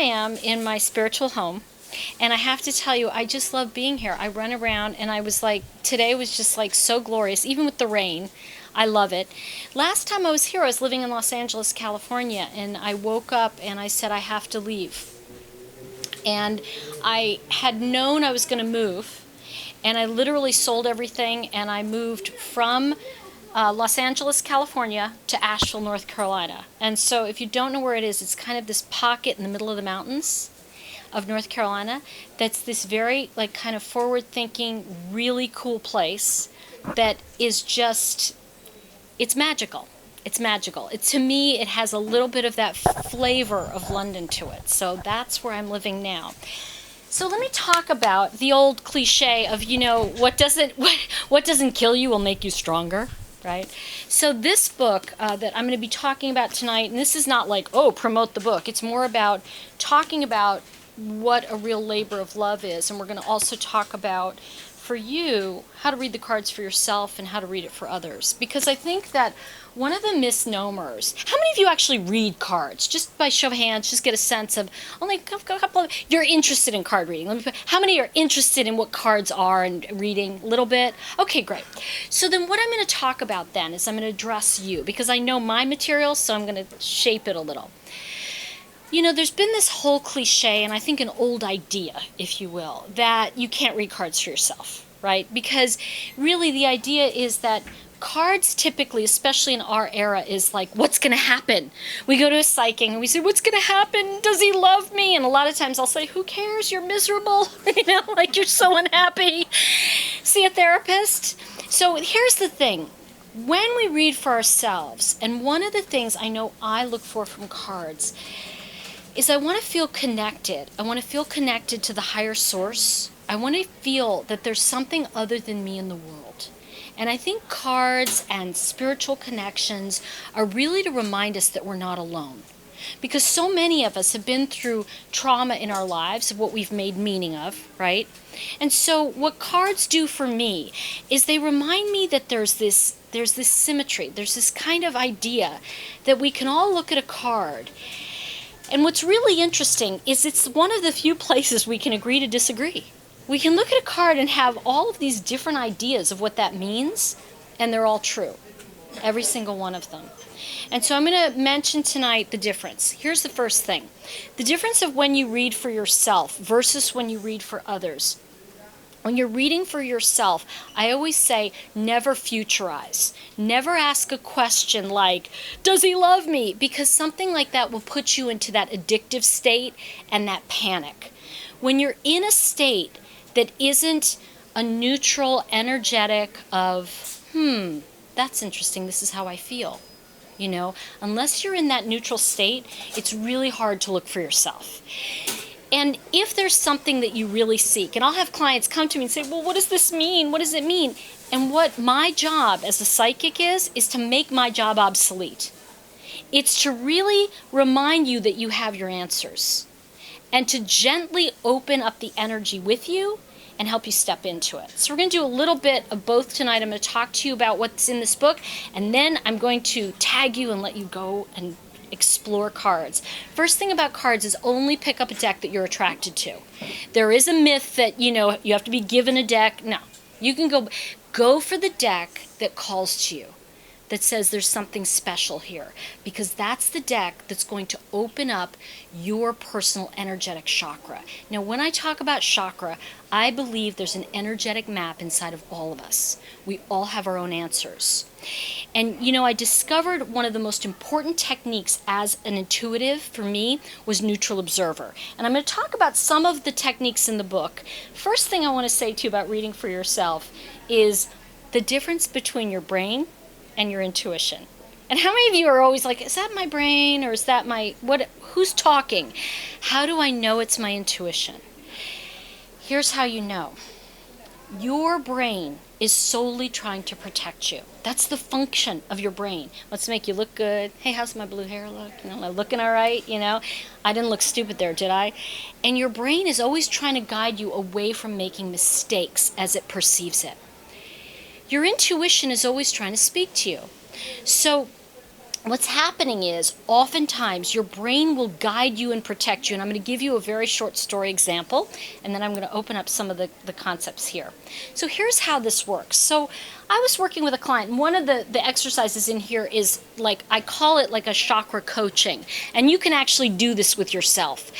am in my spiritual home. And I have to tell you, I just love being here. I run around and I was like, today was just like so glorious, even with the rain. I love it. Last time I was here, I was living in Los Angeles, California, and I woke up and I said, I have to leave. And I had known I was going to move, and I literally sold everything, and I moved from Los Angeles, California to Asheville, North Carolina. And so if you don't know where it is, it's kind of this pocket in the middle of the mountains of North Carolina that's this very like kind of forward-thinking, really cool place that is just, it's magical. It's magical. To me, it has a little bit of that flavor of London to it. So that's where I'm living now. So let me talk about the old cliche of, what doesn't kill you will make you stronger, right? So this book that I'm going to be talking about tonight, and this is not like, promote the book. It's more about talking about what a real labor of love is. And we're going to also talk about, for you, how to read the cards for yourself and how to read it for others. Because I think that one of the misnomers, how many of you actually read cards? Just by show of hands, just get a sense of, only a couple of, you're interested in card reading. How many are interested in what cards are and reading? A little bit? Okay, great. So then what I'm going to talk about then is I'm going to address you, because I know my material, so I'm going to shape it a little. There's been this whole cliche, and I think an old idea, if you will, that you can't read cards for yourself, right? Because really the idea is that cards typically, especially in our era, is like, what's going to happen? We go to a psychic and we say, what's going to happen? Does he love me? And a lot of times I'll say, who cares? You're miserable. Like you're so unhappy. See a therapist? So here's the thing. When we read for ourselves, and one of the things I know I look for from cards is I want to feel connected. I want to feel connected to the higher source. I want to feel that there's something other than me in the world. And I think cards and spiritual connections are really to remind us that we're not alone. Because so many of us have been through trauma in our lives of what we've made meaning of, right? And so what cards do for me is they remind me that there's this symmetry. There's this kind of idea that we can all look at a card. And what's really interesting is it's one of the few places we can agree to disagree. We can look at a card and have all of these different ideas of what that means, and they're all true. Every single one of them. And so I'm going to mention tonight the difference. Here's the first thing. The difference of when you read for yourself versus when you read for others. When you're reading for yourself, I always say never futurize. Never ask a question like, does he love me? Because something like that will put you into that addictive state and that panic. When you're in a state that isn't a neutral, energetic of, that's interesting, this is how I feel. Unless you're in that neutral state, it's really hard to look for yourself. And if there's something that you really seek, and I'll have clients come to me and say, well, what does this mean? What does it mean? And what my job as a psychic is to make my job obsolete. It's to really remind you that you have your answers and to gently open up the energy with you and help you step into it. So we're going to do a little bit of both tonight. I'm going to talk to you about what's in this book, and then I'm going to tag you and let you go and explore cards. First thing about cards is only pick up a deck that you're attracted to. There is a myth that, you have to be given a deck. No. You can go for the deck that calls to you, that says there's something special here, because that's the deck that's going to open up your personal energetic chakra. Now, when I talk about chakra, I believe there's an energetic map inside of all of us. We all have our own answers. And, I discovered one of the most important techniques as an intuitive for me was neutral observer. And I'm going to talk about some of the techniques in the book. First thing I want to say to you about reading for yourself is the difference between your brain and your intuition. And how many of you are always like, is that my brain or is that who's talking? How do I know it's my intuition? Here's how you know. Your brain is solely trying to protect you. That's the function of your brain. Let's make you look good. Hey, how's my blue hair look? Am I looking all right? I didn't look stupid there, did I? And your brain is always trying to guide you away from making mistakes as it perceives it. Your intuition is always trying to speak to you. So what's happening is oftentimes your brain will guide you and protect you. And I'm going to give you a very short story example, and then I'm going to open up some of the concepts here. So here's how this works. So I was working with a client, and one of the exercises in here is like, I call it like a chakra coaching. And you can actually do this with yourself.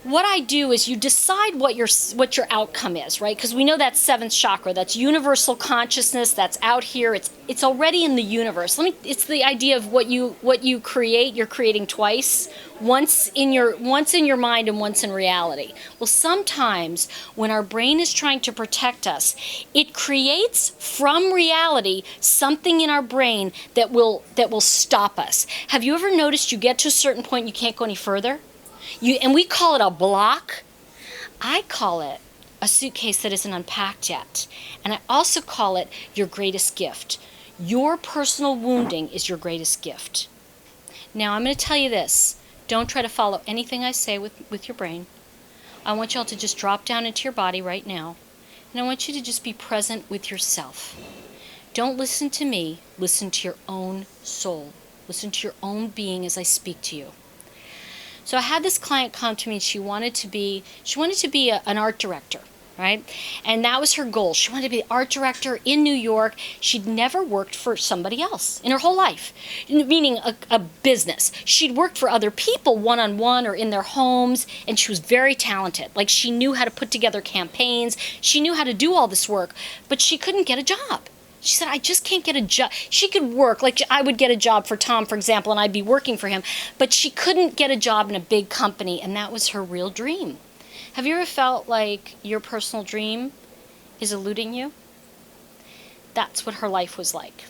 What I do is you decide what your outcome is, right? Because we know that's seventh chakra. That's universal consciousness. That's out here. It's already in the universe. It's the idea of what you create. You're creating twice. Once in your mind and once in reality. Well, sometimes when our brain is trying to protect us, it creates from reality something in our brain that will stop us. Have you ever noticed you get to a certain point and you can't go any further? And we call it a block. I call it a suitcase that isn't unpacked yet. And I also call it your greatest gift. Your personal wounding is your greatest gift. Now, I'm going to tell you this. Don't try to follow anything I say with your brain. I want you all to just drop down into your body right now. And I want you to just be present with yourself. Don't listen to me. Listen to your own soul. Listen to your own being as I speak to you. So I had this client come to me, and she wanted to be an art director, right? And that was her goal. She wanted to be the art director in New York. She'd never worked for somebody else in her whole life, meaning a business. She'd worked for other people one-on-one or in their homes, and she was very talented. Like, she knew how to put together campaigns. She knew how to do all this work, but she couldn't get a job. She said, I just can't get a job. She could work, like I would get a job for Tom, for example, and I'd be working for him. But she couldn't get a job in a big company, and that was her real dream. Have you ever felt like your personal dream is eluding you? That's what her life was like.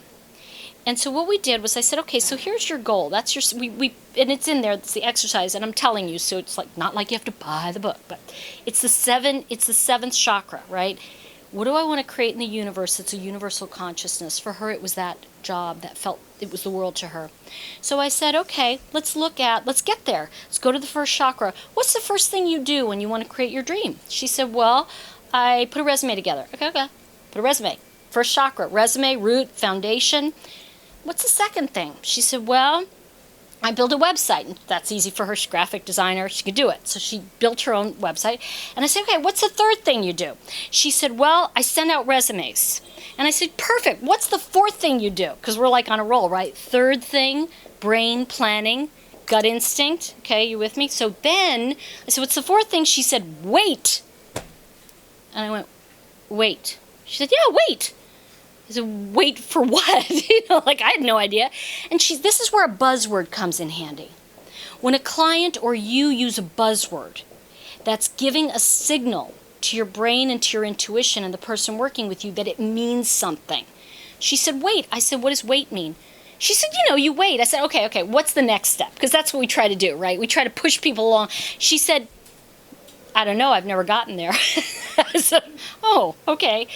And so what we did was I said, okay, so here's your goal. That's your, and it's in there, it's the exercise, and I'm telling you, so it's like, not like you have to buy the book, but it's the seventh chakra, right? What do I want to create in the universe? It's a universal consciousness. For her, it was that job that felt it was the world to her. So I said, okay, let's get there. Let's go to the first chakra. What's the first thing you do when you want to create your dream? She said, well, I put a resume together. Okay. Put a resume. First chakra, resume, root, foundation. What's the second thing? She said, well, I built a website, and that's easy for her. She's a graphic designer. She could do it. So she built her own website. And I said, okay, what's the third thing you do? She said, well, I send out resumes. And I said, perfect. What's the fourth thing you do? Because we're like on a roll, right? Third thing, brain planning, gut instinct. Okay, you with me? So then I said, what's the fourth thing? She said, wait. And I went, wait. She said, yeah, wait. I said, wait for what? Like I had no idea. And this is where a buzzword comes in handy. When a client or you use a buzzword, that's giving a signal to your brain and to your intuition and the person working with you that it means something. She said, wait. I said, what does wait mean? She said, you wait. I said, okay, what's the next step? Because that's what we try to do, right? We try to push people along. She said, I don't know, I've never gotten there. I said, oh, okay.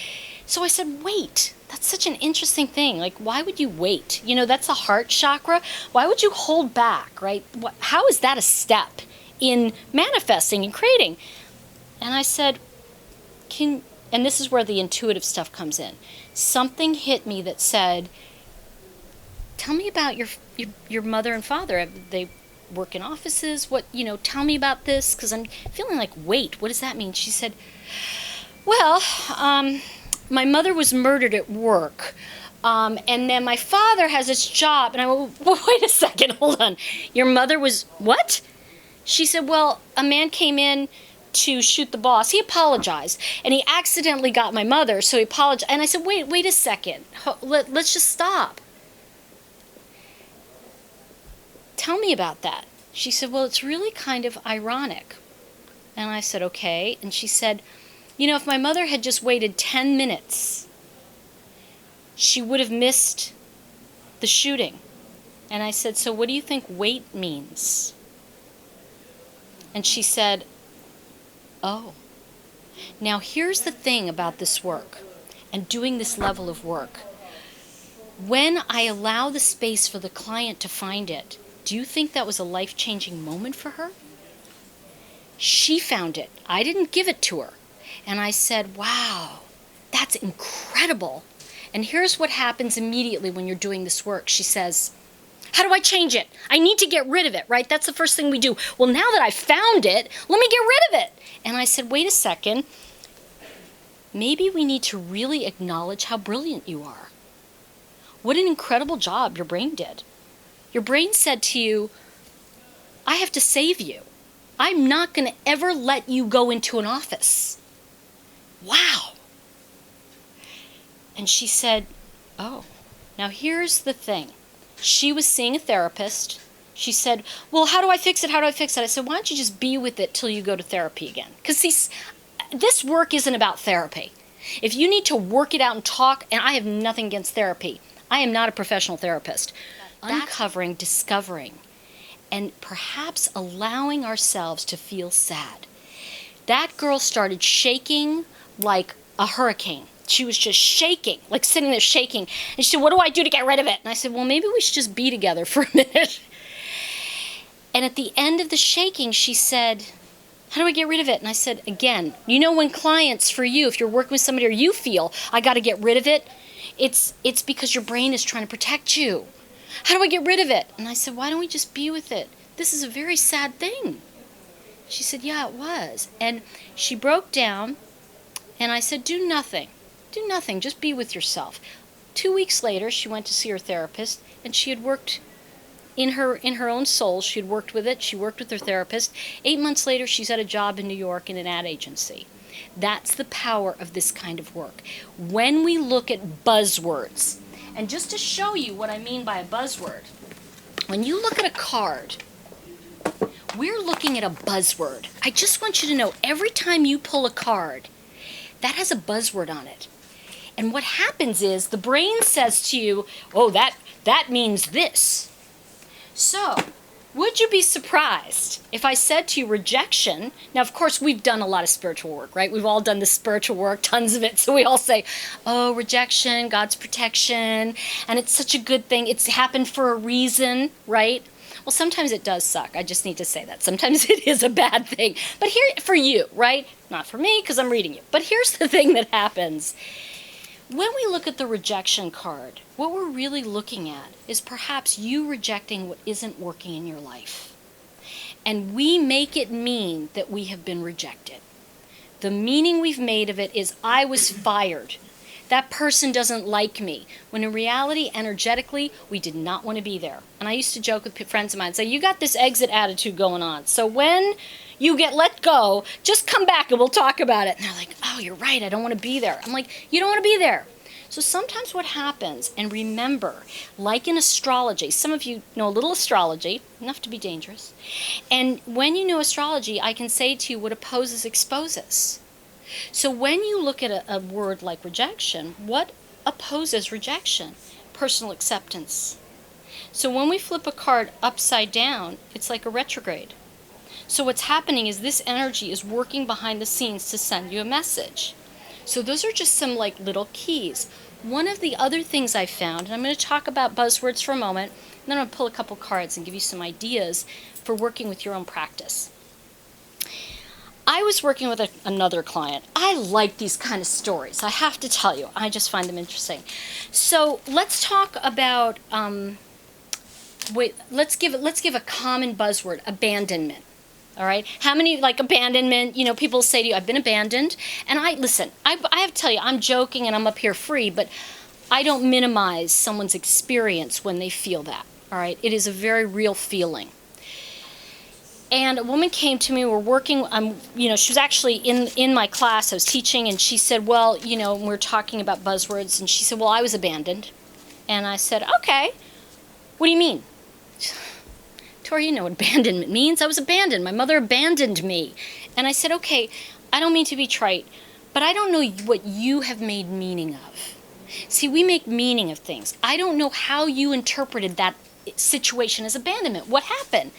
So I said, wait. That's such an interesting thing. Like, why would you wait? That's a heart chakra. Why would you hold back, right? How is that a step in manifesting and creating? And I said, and this is where the intuitive stuff comes in. Something hit me that said, tell me about your mother and father. They work in offices? Tell me about this, because I'm feeling like, wait, what does that mean? She said, well, my mother was murdered at work, and then my father has his job. And I went, well, wait a second, hold on. Your mother was what? She said, well, a man came in to shoot the boss. He apologized, and he accidentally got my mother, so he apologized. And I said, wait a second. Let's just stop. Tell me about that. She said, well, it's really kind of ironic. And I said, okay. And she said, if my mother had just waited 10 minutes, she would have missed the shooting. And I said, so what do you think wait means? And she said, oh. Now here's the thing about this work and doing this level of work. When I allow the space for the client to find it, do you think that was a life-changing moment for her? She found it. I didn't give it to her. And I said, wow, that's incredible. And here's what happens immediately when you're doing this work. She says, How do I change it? I need to get rid of it, right? That's the first thing we do. Well, now that I've found it, let me get rid of it. And I said, wait a second. Maybe we need to really acknowledge how brilliant you are. What an incredible job your brain did. Your brain said to you, I have to save you. I'm not going to ever let you go into an office. Wow. And she said, oh, now here's the thing. She was seeing a therapist. She said, well, how do I fix it? How do I fix it? I said, why don't you just be with it till you go to therapy again? Because this work isn't about therapy. If you need to work it out and talk, and I have nothing against therapy. I am not a professional therapist. Uncovering, discovering, and perhaps allowing ourselves to feel sad. That girl started shaking like a hurricane. She was just shaking, like sitting there shaking. And she said, what do I do to get rid of it? And I said, well, maybe we should just be together for a minute. And at the end of the shaking, she said, how do I get rid of it? And I said, again, you know when clients, for you, if you're working with somebody or you feel, I got to get rid of it, it's because your brain is trying to protect you. How do I get rid of it? And I said, why don't we just be with it? This is a very sad thing. She said, yeah, it was. And she broke down, and I said, do nothing. Do nothing. Just be with yourself. 2 weeks later, she went to see her therapist, and she had worked in her own soul. She had worked with it. She worked with her therapist. 8 months later, she's at a job in New York in an ad agency. That's the power of this kind of work. When we look at buzzwords, and just to show you what I mean by a buzzword, when you look at a card, we're looking at a buzzword. I just want you to know, every time you pull a card, that has a buzzword on it. And what happens is the brain says to you, oh, that means this. So, would you be surprised if I said to you rejection? Now, of course, we've done a lot of spiritual work, right? We've all done the spiritual work, tons of it. So we all say, oh, rejection, God's protection, and it's such a good thing. It's happened for a reason, right? Well, sometimes it does suck. I just need to say that. Sometimes it is a bad thing. But here, for you, right? Not for me, because I'm reading you. But here's the thing that happens. When we look at the rejection card, what we're really looking at is perhaps you rejecting what isn't working in your life. And we make it mean that we have been rejected. The meaning we've made of it is, I was fired. That person doesn't like me. When in reality, energetically, we did not want to be there. And I used to joke with friends of mine and say, you got this exit attitude going on. So when you get let go, just come back and we'll talk about it. And they're like, oh, you're right, I don't want to be there. I'm like, you don't want to be there. So sometimes what happens, and remember, like in astrology, some of you know a little astrology, enough to be dangerous. And when you know astrology, I can say to you, what opposes exposes. So when you look at a word like rejection, what opposes rejection? Personal acceptance. So when we flip a card upside down, it's like a retrograde. So what's happening is this energy is working behind the scenes to send you a message. So those are just some like little keys. One of the other things I found, and I'm going to talk about buzzwords for a moment, and then I'm going to pull a couple cards and give you some ideas for working with your own practice. I was working with another client. I like these kind of stories. I have to tell you, I just find them interesting. So let's talk about, let's give a common buzzword, abandonment. All right. How many, like abandonment, you know, people say to you, I've been abandoned. And I have to tell you, I'm joking and I'm up here free, but I don't minimize someone's experience when they feel that. All right. It is a very real feeling. And a woman came to me, we're working, she was actually in my class, I was teaching, and she said, well, you know, we're talking about buzzwords, and she said, well, I was abandoned. And I said, okay, what do you mean? Tori, you know what abandonment means. I was abandoned. My mother abandoned me. And I said, okay, I don't mean to be trite, but I don't know what you have made meaning of. See, we make meaning of things. I don't know how you interpreted that situation as abandonment. What happened?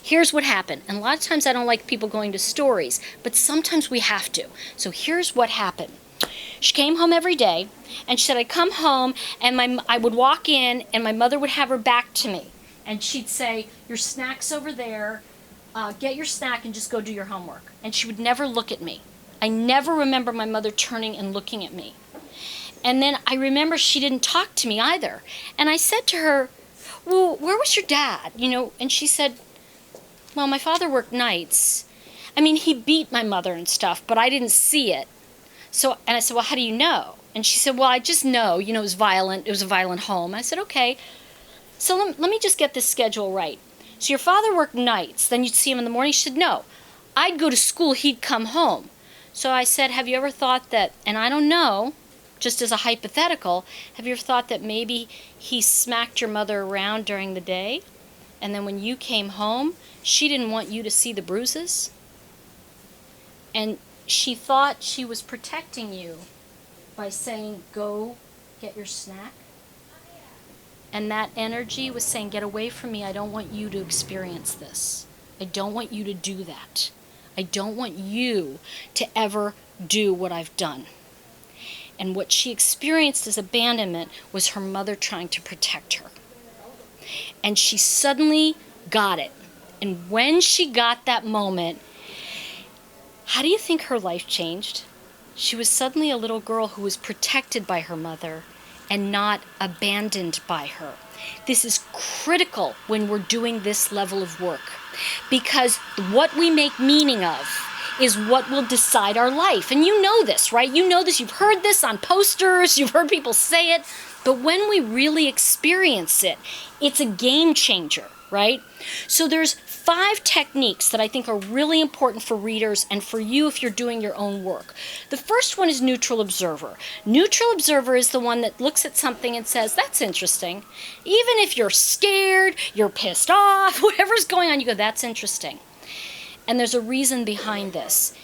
Here's what happened. And a lot of times I don't like people going to stories, but sometimes we have to. So here's what happened. She came home every day, and she said, I'd come home, and I would walk in, and my mother would have her back to me. And she'd say, your snack's over there, get your snack and just go do your homework. And she would never look at me. I never remember my mother turning and looking at me. And then I remember she didn't talk to me either. And I said to her, well, where was your dad? And she said, well, my father worked nights. I mean, he beat my mother and stuff, but I didn't see it. And I said, well, how do you know? And she said, well, I just know, it was violent. It was a violent home. I said, okay. So let me just get this schedule right. So your father worked nights, then you'd see him in the morning? She said, no. I'd go to school, he'd come home. So I said, have you ever thought that, and I don't know, just as a hypothetical, have you ever thought that maybe he smacked your mother around during the day, and then when you came home, she didn't want you to see the bruises? And she thought she was protecting you by saying, go get your snack. And that energy was saying, get away from me. I don't want you to experience this. I don't want you to do that. I don't want you to ever do what I've done. And what she experienced as abandonment was her mother trying to protect her. And she suddenly got it. And when she got that moment, how do you think her life changed? She was suddenly a little girl who was protected by her mother and not abandoned by her. This is critical when we're doing this level of work, because what we make meaning of is what will decide our life. And you know this, right? You know this. You've heard this on posters. You've heard people say it. But when we really experience it, it's a game changer, right? So there's 5 techniques that I think are really important for readers and for you if you're doing your own work. The first one is neutral observer. Neutral observer is the one that looks at something and says, that's interesting. Even if you're scared, you're pissed off, whatever's going on, you go, that's interesting. And there's a reason behind this.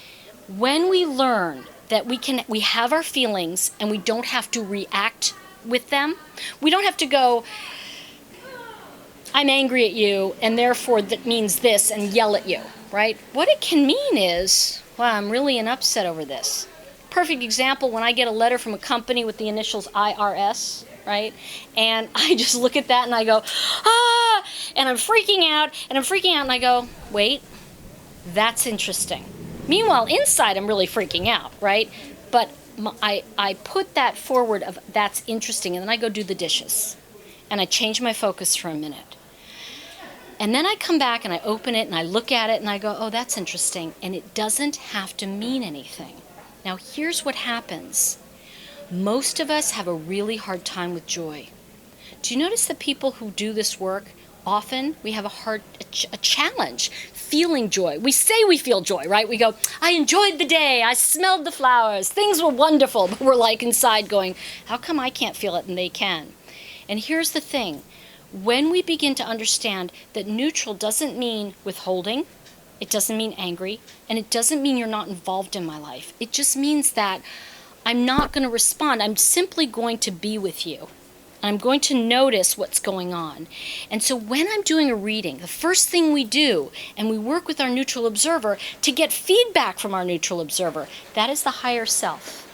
When we learn that we have our feelings and we don't have to react with them, we don't have to go, I'm angry at you, and therefore that means this, and yell at you, right? What it can mean is, wow, I'm really upset over this. Perfect example, when I get a letter from a company with the initials IRS, right? And I just look at that and I go, and I'm freaking out, and I go, wait, that's interesting. Meanwhile, inside I'm really freaking out, right? But I put that forward of that's interesting, and then I go do the dishes. And I change my focus for a minute. And then I come back and I open it and I look at it and I go, oh, that's interesting. And it doesn't have to mean anything. Now, here's what happens. Most of us have a really hard time with joy. Do you notice that people who do this work, often we have a challenge feeling joy. We say we feel joy, right? We go, I enjoyed the day. I smelled the flowers. Things were wonderful. But we're like inside going, how come I can't feel it and they can? And here's the thing. When we begin to understand that neutral doesn't mean withholding, it doesn't mean angry, and it doesn't mean you're not involved in my life. It just means that I'm not going to respond. I'm simply going to be with you. I'm going to notice what's going on. And so when I'm doing a reading, the first thing we do, and we work with our neutral observer to get feedback from our neutral observer, that is the higher self.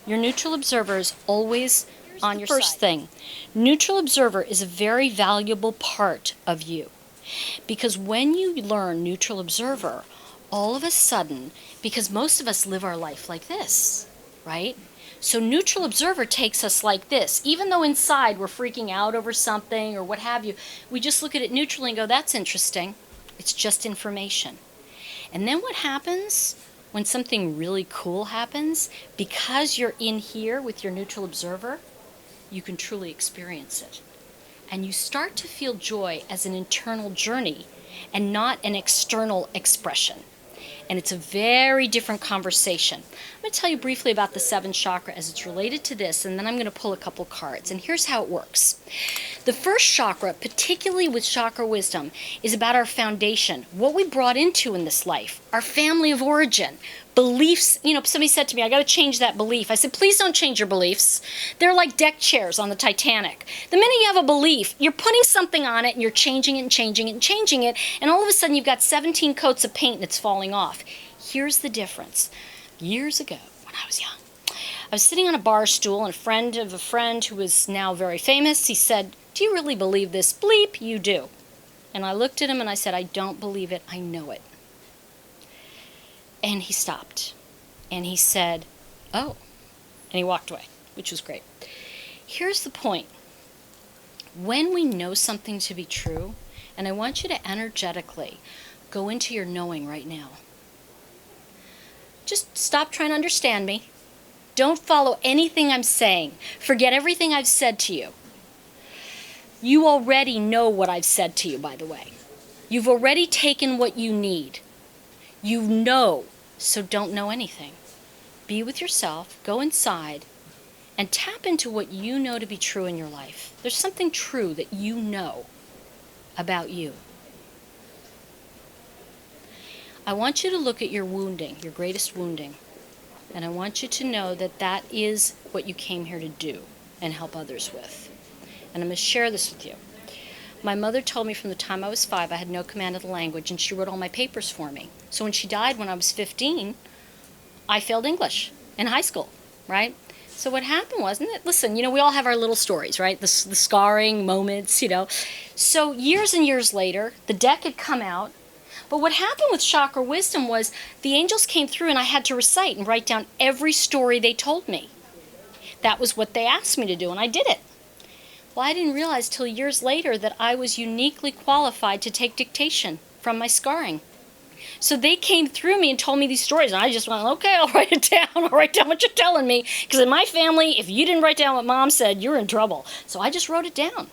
Your neutral observer is always on your first thing. Neutral observer is a very valuable part of you, because when you learn neutral observer, all of a sudden, because most of us live our life like this, right? So neutral observer takes us like this. Even though inside we're freaking out over something or what have you, we just look at it neutrally and go, that's interesting. It's just information. And then what happens when something really cool happens? Because you're in here with your neutral observer, you can truly experience it. And you start to feel joy as an internal journey and not an external expression. And it's a very different conversation. I'm going to tell you briefly about the 7th chakra as it's related to this, and then I'm going to pull a couple cards. And here's how it works. The first chakra, particularly with chakra wisdom, is about our foundation, what we brought into in this life, our family of origin, beliefs. Somebody said to me, I got to change that belief. I said, please don't change your beliefs. They're like deck chairs on the Titanic. The minute you have a belief, you're putting something on it and you're changing it and changing it and changing it, and all of a sudden you've got 17 coats of paint and it's falling off. Here's the difference. Years ago, when I was young, I was sitting on a bar stool, and a friend of a friend who was now very famous, he said, do you really believe this? Bleep, you do. And I looked at him and I said, I don't believe it. I know it. And he stopped. And he said, oh. And he walked away, which was great. Here's the point. When we know something to be true, and I want you to energetically go into your knowing right now. Just stop trying to understand me. Don't follow anything I'm saying. Forget everything I've said to you. You already know what I've said to you, by the way. You've already taken what you need. You know, so don't know anything. Be with yourself, go inside, and tap into what you know to be true in your life. There's something true that you know about you. I want you to look at your wounding, your greatest wounding, and I want you to know that that is what you came here to do and help others with. And I'm going to share this with you. My mother told me from the time I was 5 I had no command of the language, and she wrote all my papers for me. So when she died when I was 15, I failed English in high school, right? So what happened was, listen, we all have our little stories, right? The scarring moments, So years and years later, the deck had come out. But what happened with Chakra Wisdom was the angels came through and I had to recite and write down every story they told me. That was what they asked me to do, and I did it. Well, I didn't realize till years later that I was uniquely qualified to take dictation from my scarring. So they came through me and told me these stories, and I just went, okay, I'll write it down. I'll write down what you're telling me. Because in my family, if you didn't write down what Mom said, you're in trouble. So I just wrote it down.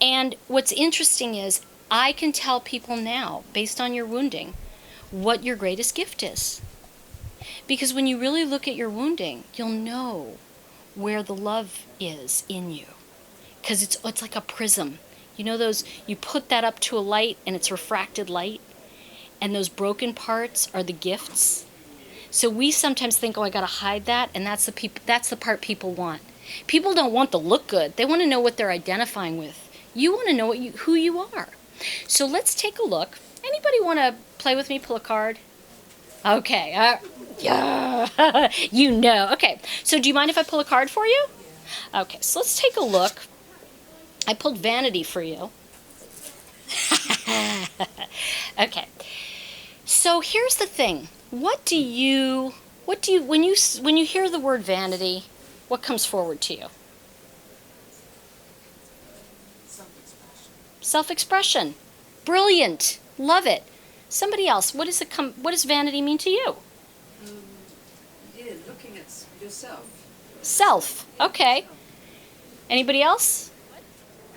And what's interesting is I can tell people now, based on your wounding, what your greatest gift is. Because when you really look at your wounding, you'll know where the love is in you. Because it's like a prism. You put that up to a light and it's refracted light. And those broken parts are the gifts. So we sometimes think, I got to hide that, and that's the part people want. People don't want the look good. They want to know what they're identifying with. You want to know who you are. So let's take a look. Anybody want to play with me, pull a card? Okay. Yeah. Okay. So do you mind if I pull a card for you? Okay. So let's take a look. I pulled Vanity for you. Okay. So here's the thing. When you hear the word vanity, what comes forward to you? Self-expression. Brilliant. Love it. Somebody else, what does vanity mean to you? Looking at yourself. Self. Okay. Anybody else?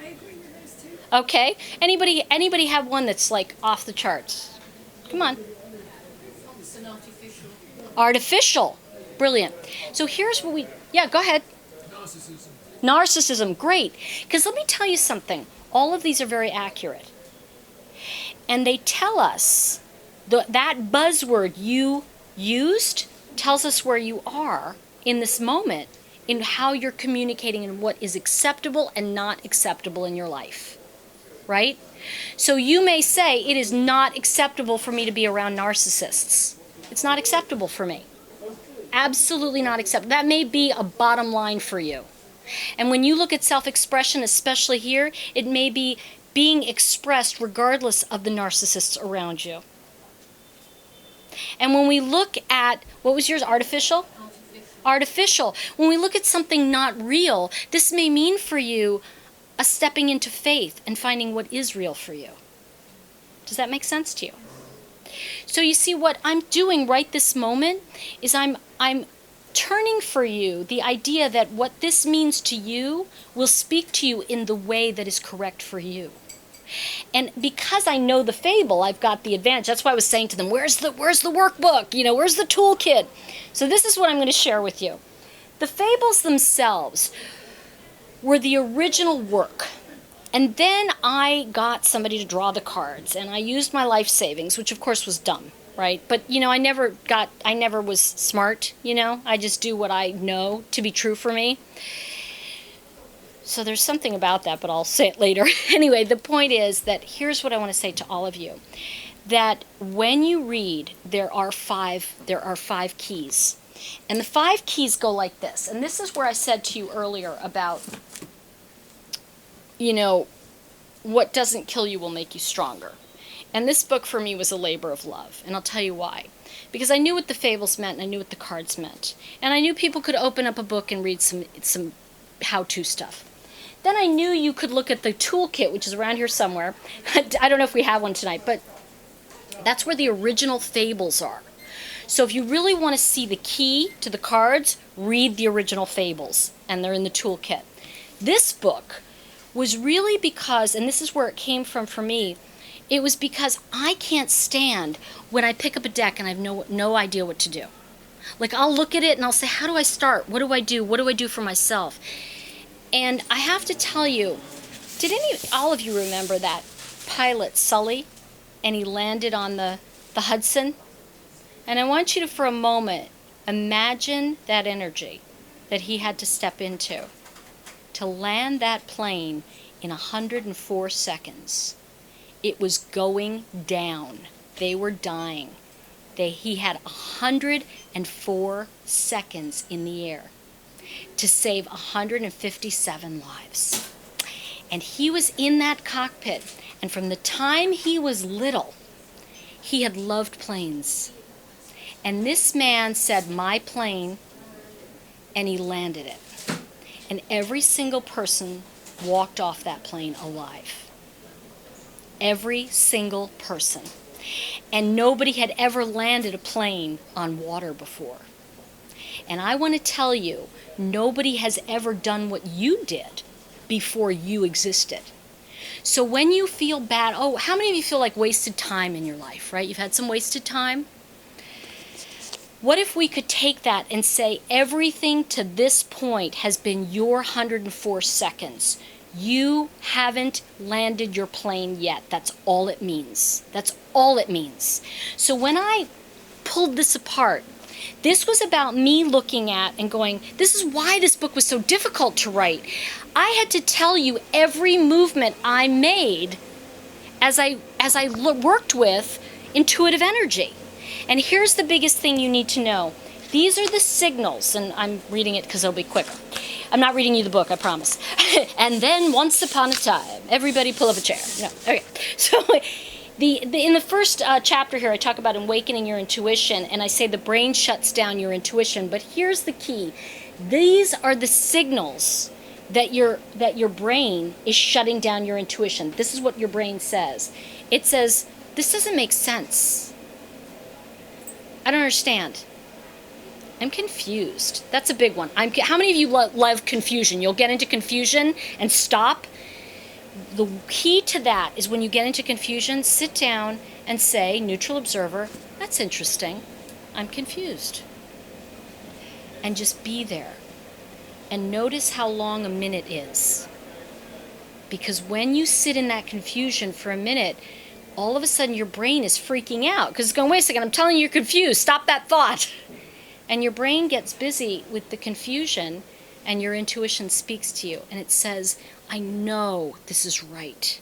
I agree with those two. Okay. Anybody have one that's like off the charts? Come on. It's an artificial. Artificial. Brilliant. So here's what go ahead. Narcissism. Great. Because let me tell you something. All of these are very accurate. And they tell us, that buzzword you used tells us where you are in this moment, in how you're communicating and what is acceptable and not acceptable in your life. Right? So you may say, it is not acceptable for me to be around narcissists. It's not acceptable for me. Absolutely not acceptable. That may be a bottom line for you. And when you look at self-expression, especially here, it may be being expressed regardless of the narcissists around you. And when we look at, what was yours, artificial? Artificial. When we look at something not real, this may mean for you a stepping into faith and finding what is real for you. Does that make sense to you? So you see, what I'm doing right this moment is I'm turning for you the idea that what this means to you will speak to you in the way that is correct for you. And because I know the fable, I've got the advantage. That's why I was saying to them, where's the workbook? Where's the toolkit? So this is what I'm going to share with you. The fables themselves were the original work. And then I got somebody to draw the cards, and I used my life savings, which of course was dumb, right? But, I never was smart, I just do what I know to be true for me. So there's something about that, but I'll say it later. Anyway, the point is that here's what I want to say to all of you. That when you read, there are five keys. And the 5 keys go like this. And this is where I said to you earlier about, what doesn't kill you will make you stronger. And this book for me was a labor of love. And I'll tell you why. Because I knew what the fables meant and I knew what the cards meant. And I knew people could open up a book and read some how-to stuff. Then I knew you could look at the toolkit, which is around here somewhere. I don't know if we have one tonight, but that's where the original fables are. So if you really want to see the key to the cards, read the original fables, and they're in the toolkit. This book was really because, and this is where it came from for me, it was because I can't stand when I pick up a deck and I have no idea what to do. Like, I'll look at it and I'll say, how do I start? What do I do? What do I do for myself? And I have to tell you, did all of you remember that pilot, Sully, and he landed on the Hudson? And I want you to, for a moment, imagine that energy that he had to step into to land that plane in 104 seconds. It was going down. They were dying. He had 104 seconds in the air to save 157 lives. And he was in that cockpit. And from the time he was little, he had loved planes. And this man said, my plane, and he landed it. And every single person walked off that plane alive. Every single person. And nobody had ever landed a plane on water before. And I want to tell you, nobody has ever done what you did before you existed. So when you feel bad, how many of you feel like wasted time in your life, right? You've had some wasted time. What if we could take that and say everything to this point has been your 104 seconds? You haven't landed your plane yet. That's all it means. That's all it means. So when I pulled this apart, this was about me looking at and going, this is why this book was so difficult to write. I had to tell you every movement I made as I worked with intuitive energy. And here's the biggest thing you need to know. These are the signals, and I'm reading it because it'll be quicker. I'm not reading you the book, I promise. And then once upon a time, everybody pull up a chair. No, okay. So in the first chapter here, I talk about awakening your intuition, and I say the brain shuts down your intuition. But here's the key. These are the signals that your brain is shutting down your intuition. This is what your brain says. It says, this doesn't make sense. I don't understand. I'm confused. That's a big one. How many of you love confusion? You'll get into confusion and stop. The key to that is when you get into confusion, sit down and say, neutral observer, that's interesting. I'm confused. And just be there. And notice how long a minute is. Because when you sit in that confusion for a minute, all of a sudden your brain is freaking out because it's going, wait a second, I'm telling you you're confused. Stop that thought. And your brain gets busy with the confusion and your intuition speaks to you. And it says, I know this is right.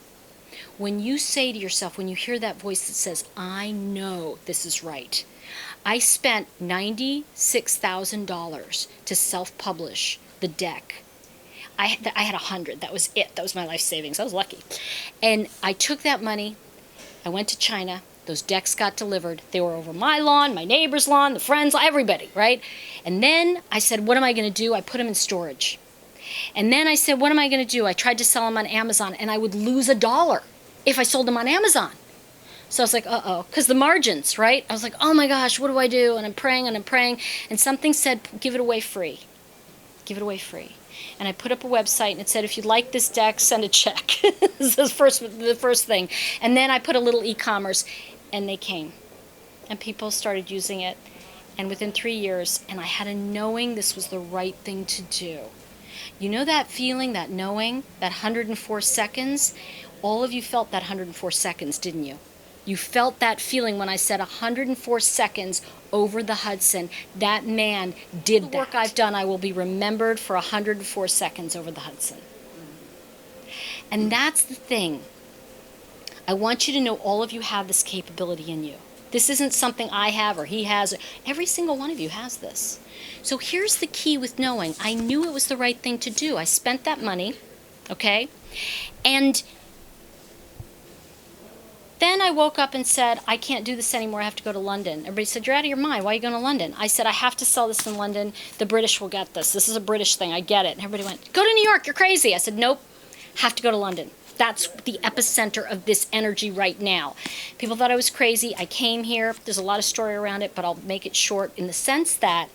When you say to yourself, when you hear that voice that says, I know this is right. I spent $96,000 to self-publish the deck. I had 100. That was it. That was my life savings. I was lucky. And I took that money. I went to China. Those decks got delivered. They were over my lawn, my neighbor's lawn, the friends, everybody, right? And then I said, what am I going to do? I put them in storage. And then I said, what am I going to do? I tried to sell them on Amazon, and I would lose $1 if I sold them on Amazon. So I was like, because the margins, right? I was like, oh my gosh, what do I do? And I'm praying, and something said, give it away free. Give it away free. And I put up a website, and it said, if you'd like this deck, send a check. This is the first thing. And then I put a little e-commerce, and they came. And people started using it. And within 3 years, and I had a knowing this was the right thing to do. You know that feeling, that knowing, that 104 seconds? All of you felt that 104 seconds, didn't you? You felt that feeling when I said 104 seconds over the Hudson. That man did that. The work I've done, I will be remembered for 104 seconds over the Hudson. And that's the thing. I want you to know all of you have this capability in you. This isn't something I have or he has. Every single one of you has this. So here's the key with knowing. I knew it was the right thing to do. I spent that money, okay? And Then I woke up and said, I can't do this anymore. I have to go to London. Everybody said, you're out of your mind. Why are you going to London? I said, I have to sell this in London. The British will get this. This is a British thing. I get it. And everybody went, go to New York. You're crazy. I said, nope. Have to go to London. That's the epicenter of this energy right now. People thought I was crazy. I came here. There's a lot of story around it, but I'll make it short in the sense that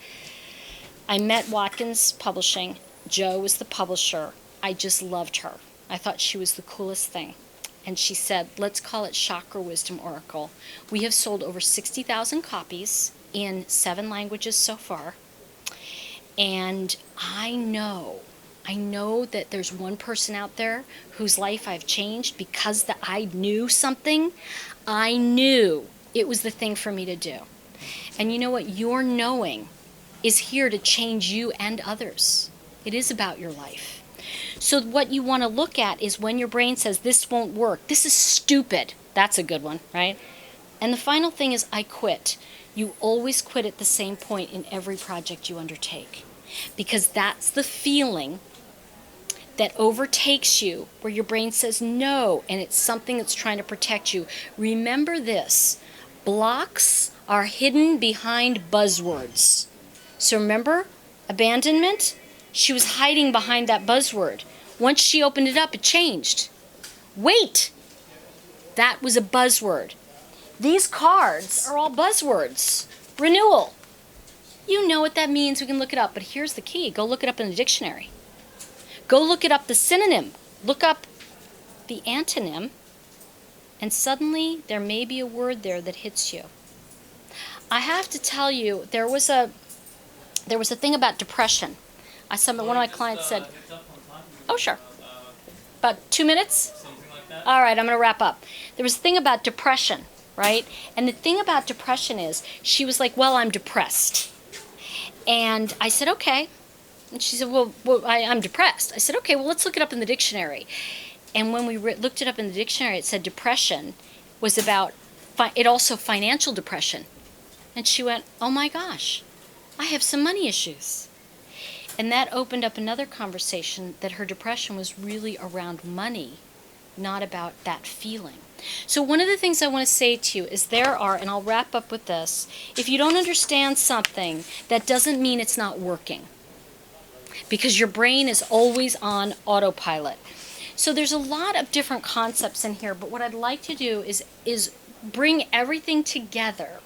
I met Watkins Publishing. Joe was the publisher. I just loved her. I thought she was the coolest thing. And she said, let's call it Chakra Wisdom Oracle. We have sold over 60,000 copies in 7 languages so far. And I know that there's one person out there whose life I've changed because that I knew something. I knew it was the thing for me to do. And you know what? Your knowing is here to change you and others. It is about your life. So what you want to look at is when your brain says, this won't work, this is stupid. That's a good one, right? And the final thing is, I quit. You always quit at the same point in every project you undertake. Because that's the feeling that overtakes you, where your brain says no, and it's something that's trying to protect you. Remember this, blocks are hidden behind buzzwords. So remember, abandonment? She was hiding behind that buzzword. Once she opened it up, it changed. Wait! That was a buzzword. These cards are all buzzwords. Renewal. You know what that means. We can look it up. But here's the key. Go look it up in the dictionary. Go look it up, the synonym. Look up the antonym. And suddenly, there may be a word there that hits you. I have to tell you, there was a thing about depression. One of my clients said, oh, sure. About 2 minutes? All right, I'm going to wrap up. There was a thing about depression, right? And the thing about depression is, she was like, well, I'm depressed. And I said, okay. And she said, well I'm depressed. I said, okay, well, let's look it up in the dictionary. And when we looked it up in the dictionary, it said depression was about, also financial depression. And she went, oh my gosh, I have some money issues. And that opened up another conversation that her depression was really around money, not about that feeling. So one of the things I want to say to you is and I'll wrap up with this, if you don't understand something, that doesn't mean it's not working. Because your brain is always on autopilot. So there's a lot of different concepts in here, but what I'd like to do is bring everything together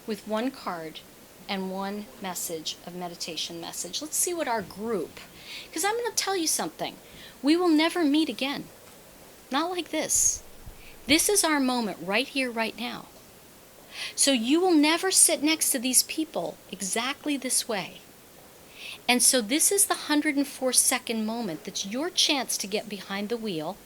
with one card and one message, of meditation message. Let's see what our group, because I'm going to tell you something. We will never meet again. Not like this. This is our moment right here, right now. So you will never sit next to these people exactly this way. And so this is the 104-second moment that's your chance to get behind the wheel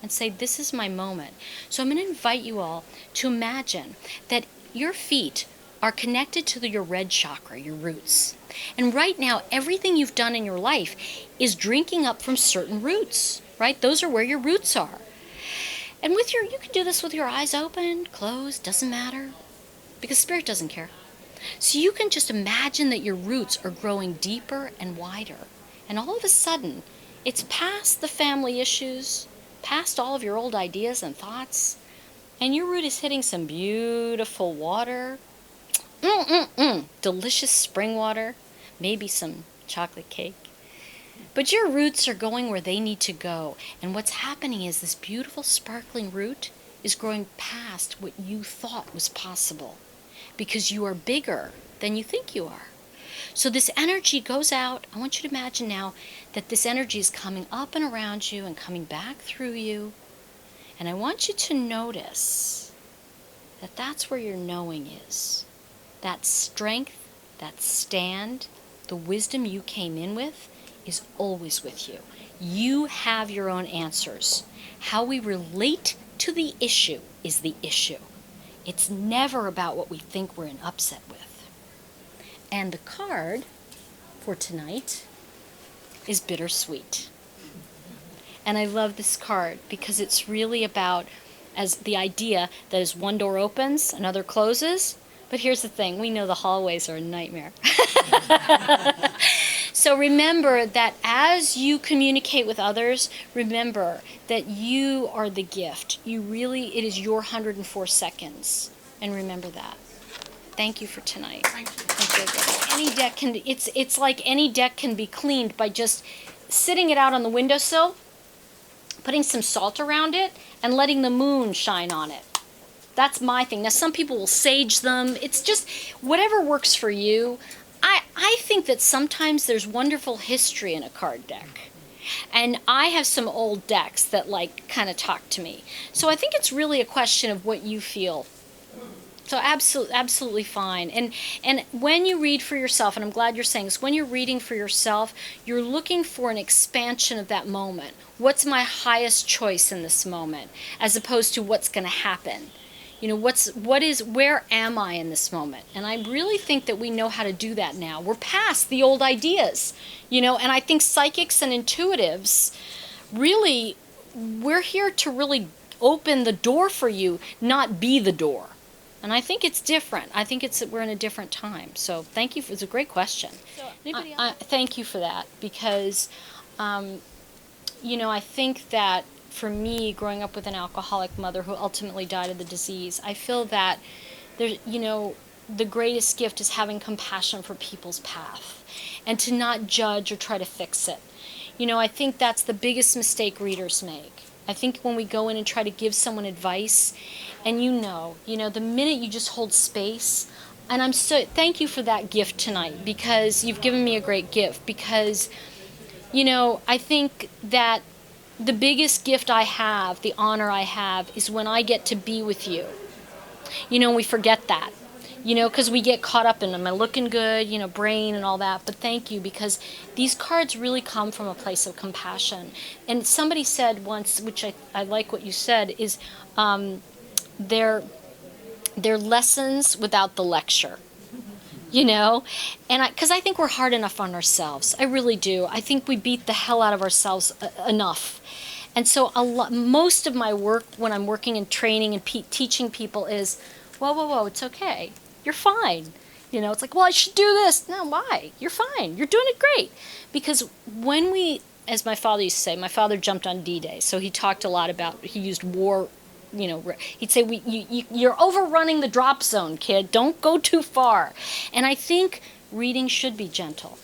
and say, this is my moment. So I'm going to invite you all to imagine that your feet are connected to your red chakra, your roots. And right now, everything you've done in your life is drinking up from certain roots, right? Those are where your roots are. And you can do this with your eyes open, closed, doesn't matter, because Spirit doesn't care. So you can just imagine that your roots are growing deeper and wider. And all of a sudden, it's past the family issues, past all of your old ideas and thoughts, and your root is hitting some beautiful water. Delicious spring water, maybe some chocolate cake. But your roots are going where they need to go. And what's happening is this beautiful sparkling root is growing past what you thought was possible. Because you are bigger than you think you are. So this energy goes out. I want you to imagine now that this energy is coming up and around you and coming back through you. And I want you to notice that that's where your knowing is. That strength, that stand, the wisdom you came in with is always with you. You have your own answers. How we relate to the issue is the issue. It's never about what we think we're in upset with. And the card for tonight is Bittersweet. And I love this card because it's really about as the idea that as one door opens, another closes. But here's the thing, we know the hallways are a nightmare. So remember that as you communicate with others, remember that you are the gift. It is your 104 seconds. And remember that. Thank you for tonight. Thank you. Any deck it's like any deck can be cleaned by just sitting it out on the windowsill, putting some salt around it, and letting the moon shine on it. That's my thing. Now, some people will sage them. It's just whatever works for you. I think that sometimes there's wonderful history in a card deck. And I have some old decks that like kind of talk to me. So I think it's really a question of what you feel. So absolutely fine. And when you read for yourself, and I'm glad you're saying this, when you're reading for yourself, you're looking for an expansion of that moment. What's my highest choice in this moment, as opposed to what's going to happen? You know, where am I in this moment? And I really think that we know how to do that now. We're past the old ideas, you know, and I think psychics and intuitives really, we're here to really open the door for you, not be the door. And I think it's different. I think we're in a different time. So thank you. It's a great question. Thank you for that, because, you know, I think that for me, growing up with an alcoholic mother who ultimately died of the disease, I feel that there's, you know, the greatest gift is having compassion for people's path and to not judge or try to fix it. You know, I think that's the biggest mistake readers make. I think when we go in and try to give someone advice, and you know, the minute you just hold space, and thank you for that gift tonight, because you've given me a great gift, because, you know, I think that the biggest gift I have, the honor I have, is when I get to be with you. You know, we forget that, you know, because we get caught up in, am I looking good, you know, brain and all that. But thank you, because these cards really come from a place of compassion. And somebody said once, which I like what you said, is they're lessons without the lecture. You know, and because I think we're hard enough on ourselves. I really do. I think we beat the hell out of ourselves enough. And so most of my work when I'm working and training and teaching people is, whoa, it's okay. You're fine. You know, it's like, well, I should do this. No, why? You're fine. You're doing it great. Because when we, as my father used to say, my father jumped on D-Day. So he talked a lot about, he used war. You know, he'd say, you're overrunning the drop zone, kid. Don't go too far. And I think reading should be gentle,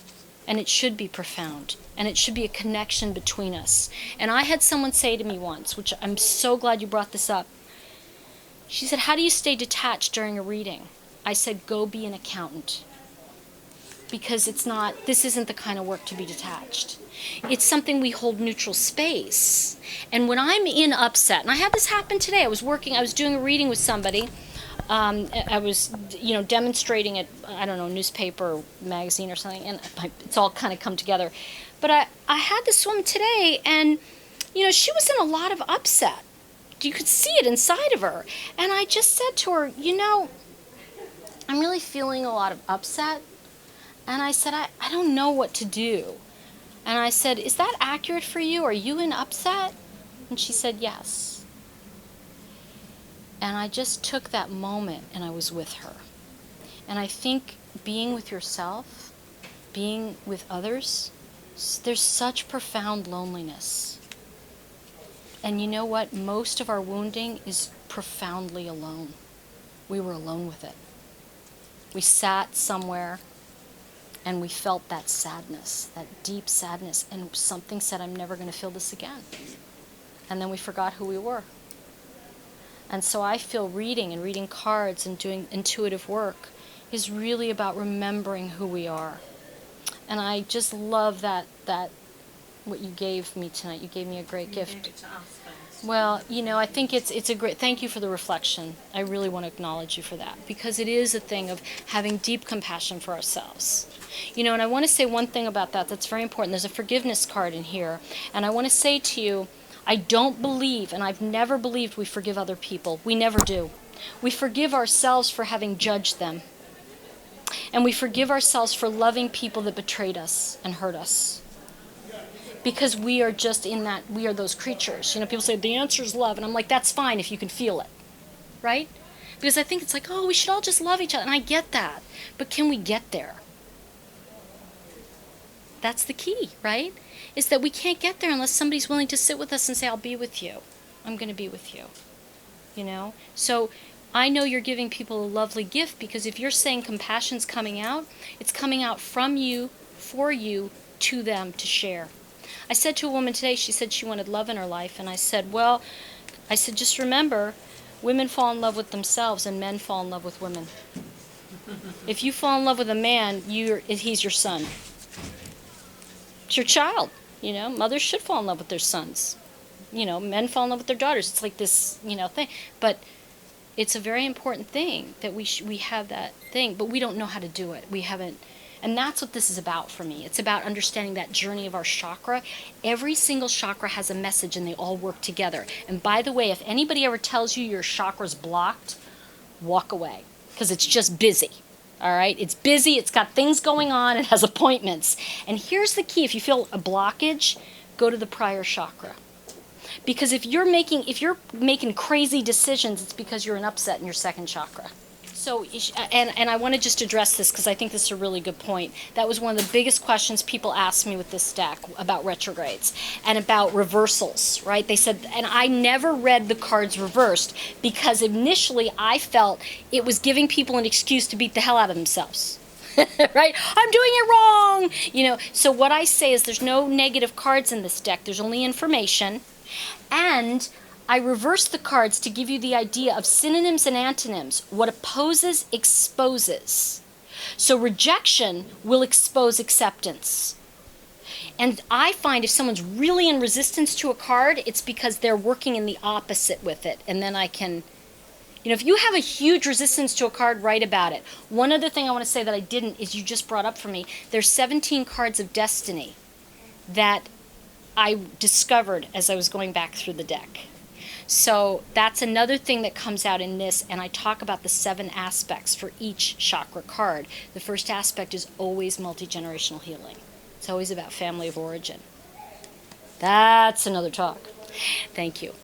and it should be profound, and it should be a connection between us. And I had someone say to me once, which I'm so glad you brought this up. She said, how do you stay detached during a reading? I said, go be an accountant. Because this isn't the kind of work to be detached. It's something we hold neutral space. And when I'm in upset, and I had this happen today, I was doing a reading with somebody. I was, you know, demonstrating at, I don't know, newspaper or magazine or something, and it's all kind of come together. But I had this woman today, and, you know, she was in a lot of upset. You could see it inside of her. And I just said to her, you know, I'm really feeling a lot of upset. And I said, I don't know what to do. And I said, is that accurate for you? Are you in upset? And she said, yes. And I just took that moment and I was with her. And I think being with yourself, being with others, there's such profound loneliness. And you know what? Most of our wounding is profoundly alone. We were alone with it. We sat somewhere and we felt that sadness, that deep sadness, and something said, I'm never going to feel this again. And then we forgot who we were. And so I feel reading cards and doing intuitive work is really about remembering who we are. And I just love that what you gave me tonight. You gave me a great gift. Gave it to us, thanks. Well, you know, I think it's a great, thank you for the reflection. I really want to acknowledge you for that, because it is a thing of having deep compassion for ourselves. You know, and I want to say one thing about that that's very important. There's a forgiveness card in here, and I want to say to you, I don't believe, and I've never believed we forgive other people. We never do. We forgive ourselves for having judged them. And we forgive ourselves for loving people that betrayed us and hurt us. Because we are just in that, we are those creatures. You know, people say, the answer is love. And I'm like, that's fine if you can feel it. Right? Because I think it's like, oh, we should all just love each other. And I get that. But can we get there? That's the key, right? Is that we can't get there unless somebody's willing to sit with us and say, I'll be with you. I'm going to be with you. You know? So I know you're giving people a lovely gift, because if you're saying compassion's coming out, it's coming out from you, for you, to them to share. I said to a woman today, she said she wanted love in her life, and I said, well, just remember, women fall in love with themselves and men fall in love with women. If you fall in love with a man, he's your son. It's your child. You know, mothers should fall in love with their sons. You know, men fall in love with their daughters. It's like this, thing. But it's a very important thing that we have that thing, but we don't know how to do it. We haven't, and that's what this is about for me. It's about understanding that journey of our chakra. Every single chakra has a message, and they all work together. And by the way, if anybody ever tells you your chakra's blocked, walk away, because it's just busy. All right, it's busy, it's got things going on, it has appointments. And here's the key: if you feel a blockage, go to the prior chakra. Because if you're making crazy decisions, it's because you're in upset in your second chakra. So, and I want to just address this because I think this is a really good point. That was one of the biggest questions people asked me with this deck about retrogrades and about reversals, right? They said, and I never read the cards reversed because initially I felt it was giving people an excuse to beat the hell out of themselves. Right? I'm doing it wrong! So what I say is there's no negative cards in this deck. There's only information. And I reverse the cards to give you the idea of synonyms and antonyms. What opposes exposes. So rejection will expose acceptance. And I find if someone's really in resistance to a card, it's because they're working in the opposite with it. And then I can, if you have a huge resistance to a card, write about it. One other thing I want to say that I didn't is you just brought up for me. There's 17 cards of destiny that I discovered as I was going back through the deck. So that's another thing that comes out in this, and I talk about the 7 aspects for each chakra card. The first aspect is always multi-generational healing. It's always about family of origin. That's another talk. Thank you.